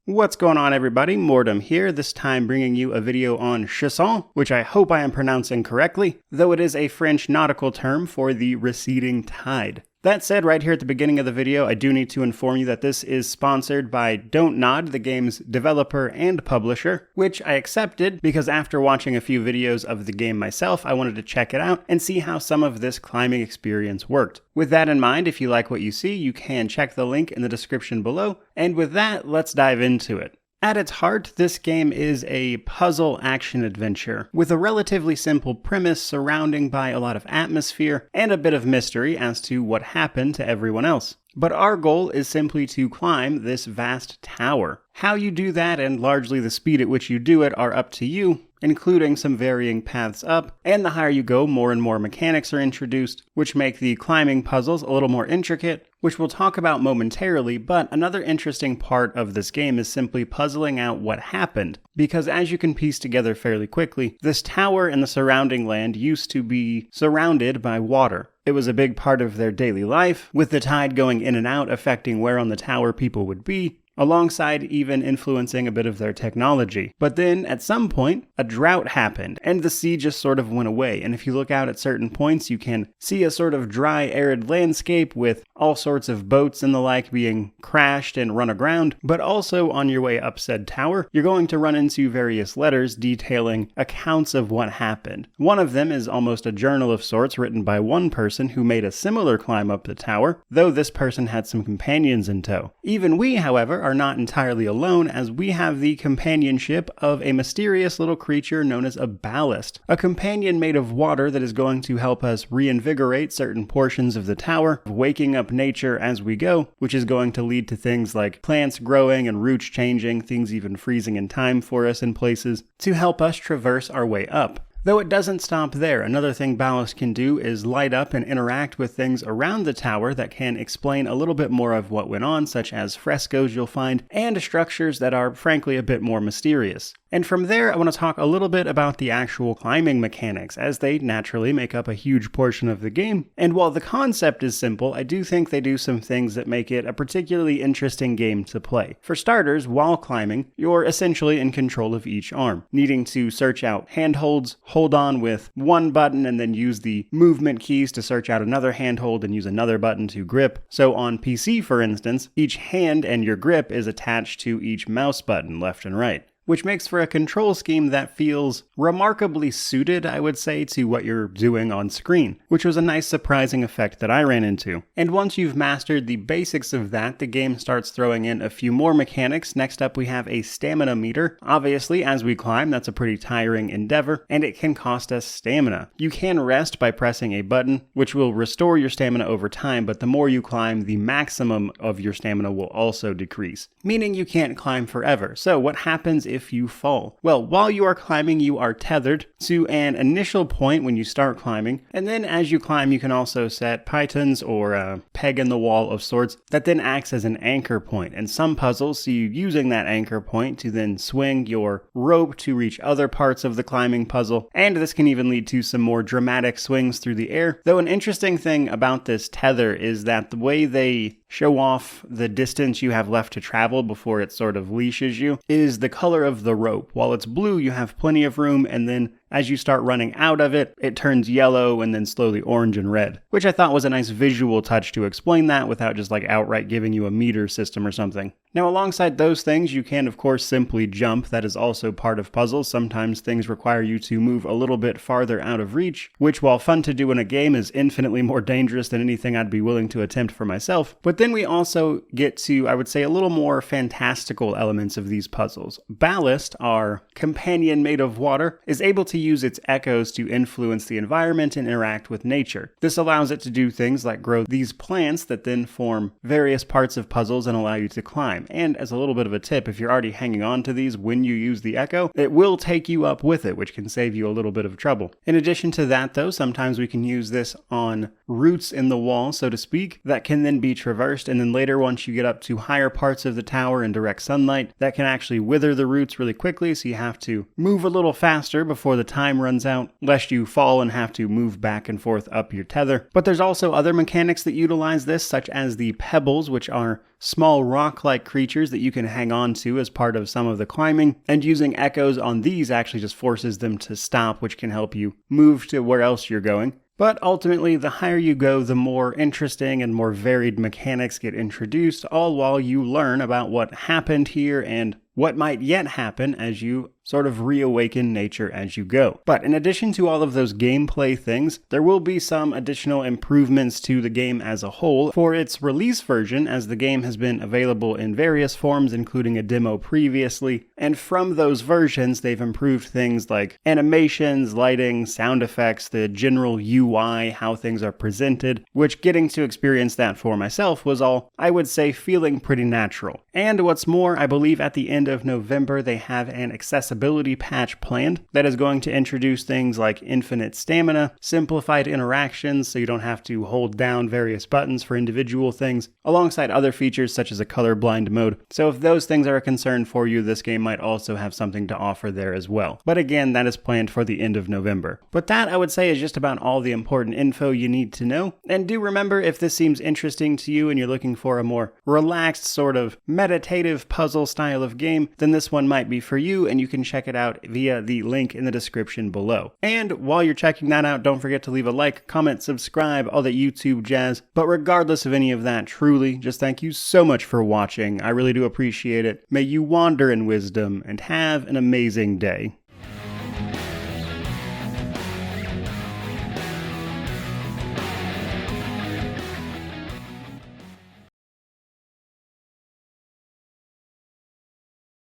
What's going on, everybody? Mortem here, this time bringing you a video on Jusant, which I hope I am pronouncing correctly, though it is a French nautical term for the receding tide. That said, right here at the beginning of the video, I do need to inform you that this is sponsored by Don't Nod, the game's developer and publisher, which I accepted because after watching a few videos of the game myself, I wanted to check it out and see how some of this climbing experience worked. With that in mind, if you like what you see, you can check the link in the description below, and with that, let's dive into it. At its heart, this game is a puzzle action-adventure, with a relatively simple premise surrounding by a lot of atmosphere and a bit of mystery as to what happened to everyone else. But our goal is simply to climb this vast tower. How you do that and largely the speed at which you do it are up to you, including some varying paths up, and the higher you go, more and more mechanics are introduced, which make the climbing puzzles a little more intricate, which we'll talk about momentarily. But another interesting part of this game is simply puzzling out what happened, because as you can piece together fairly quickly, this tower and the surrounding land used to be surrounded by water. It was a big part of their daily life, with the tide going in and out affecting where on the tower people would be, alongside even influencing a bit of their technology. But then, at some point, a drought happened, and the sea just sort of went away. And if you look out at certain points, you can see a sort of dry, arid landscape with all sorts of boats and the like being crashed and run aground. But also, on your way up said tower, you're going to run into various letters detailing accounts of what happened. One of them is almost a journal of sorts written by one person who made a similar climb up the tower, though this person had some companions in tow. Even we, however, are not entirely alone, as we have the companionship of a mysterious little creature known as a ballast, a companion made of water that is going to help us reinvigorate certain portions of the tower, waking up nature as we go, which is going to lead to things like plants growing and roots changing, things even freezing in time for us in places, to help us traverse our way up. Though it doesn't stop there, another thing ballast can do is light up and interact with things around the tower that can explain a little bit more of what went on, such as frescoes you'll find, and structures that are frankly a bit more mysterious. And from there, I want to talk a little bit about the actual climbing mechanics, as they naturally make up a huge portion of the game. And while the concept is simple, I do think they do some things that make it a particularly interesting game to play. For starters, while climbing, you're essentially in control of each arm, needing to search out handholds, hold on with one button, and then use the movement keys to search out another handhold and use another button to grip. So on PC, for instance, each hand and your grip is attached to each mouse button, left and right, which makes for a control scheme that feels remarkably suited, I would say, to what you're doing on screen, which was a nice surprising effect that I ran into. And once you've mastered the basics of that, the game starts throwing in a few more mechanics. Next up, we have a stamina meter. Obviously, as we climb, that's a pretty tiring endeavor, and it can cost us stamina. You can rest by pressing a button, which will restore your stamina over time, but the more you climb, the maximum of your stamina will also decrease, meaning you can't climb forever. So what happens if you fall? Well, while you are climbing, you are tethered to an initial point when you start climbing, and then as you climb, you can also set pythons or a peg in the wall of sorts that then acts as an anchor point. And some puzzles see you using that anchor point to then swing your rope to reach other parts of the climbing puzzle, and this can even lead to some more dramatic swings through the air. Though an interesting thing about this tether is that the way they show off the distance you have left to travel before it sort of leashes you is the color of the rope. While it's blue, you have plenty of room, and then as you start running out of it, it turns yellow and then slowly orange and red, which I thought was a nice visual touch to explain that without just like outright giving you a meter system or something. Now, alongside those things, you can of course simply jump. That is also part of puzzles. Sometimes things require you to move a little bit farther out of reach, which, while fun to do in a game, is infinitely more dangerous than anything I'd be willing to attempt for myself. But then we also get to, I would say, a little more fantastical elements of these puzzles. Ballast, our companion made of water, is able to use its echoes to influence the environment and interact with nature. This allows it to do things like grow these plants that then form various parts of puzzles and allow you to climb. And as a little bit of a tip, if you're already hanging on to these when you use the echo, it will take you up with it, which can save you a little bit of trouble. In addition to that, though, sometimes we can use this on roots in the wall, so to speak, that can then be traversed, and then later, once you get up to higher parts of the tower in direct sunlight, that can actually wither the roots really quickly, so you have to move a little faster before the time runs out, lest you fall and have to move back and forth up your tether. But there's also other mechanics that utilize this, such as the pebbles, which are small rock-like creatures that you can hang on to as part of some of the climbing, and using echoes on these actually just forces them to stop, which can help you move to where else you're going. But ultimately, the higher you go, the more interesting and more varied mechanics get introduced, all while you learn about what happened here and what might yet happen as you sort of reawaken nature as you go. But in addition to all of those gameplay things, there will be some additional improvements to the game as a whole for its release version, as the game has been available in various forms, including a demo previously, and from those versions they've improved things like animations, lighting, sound effects, the general UI, how things are presented, which getting to experience that for myself was all, I would say, feeling pretty natural. And what's more, I believe at the end of November they have an accessibility patch planned that is going to introduce things like infinite stamina, simplified interactions so you don't have to hold down various buttons for individual things, alongside other features such as a colorblind mode. So if those things are a concern for you, this game might also have something to offer there as well. But again, that is planned for the end of November. But that, I would say, is just about all the important info you need to know. And do remember, if this seems interesting to you and you're looking for a more relaxed sort of meditative puzzle style of game, then this one might be for you, and you can check it out via the link in the description below. And while you're checking that out, don't forget to leave a like, comment, subscribe, all that YouTube jazz. But regardless of any of that, truly, just thank you so much for watching. I really do appreciate it. May you wander in wisdom and have an amazing day.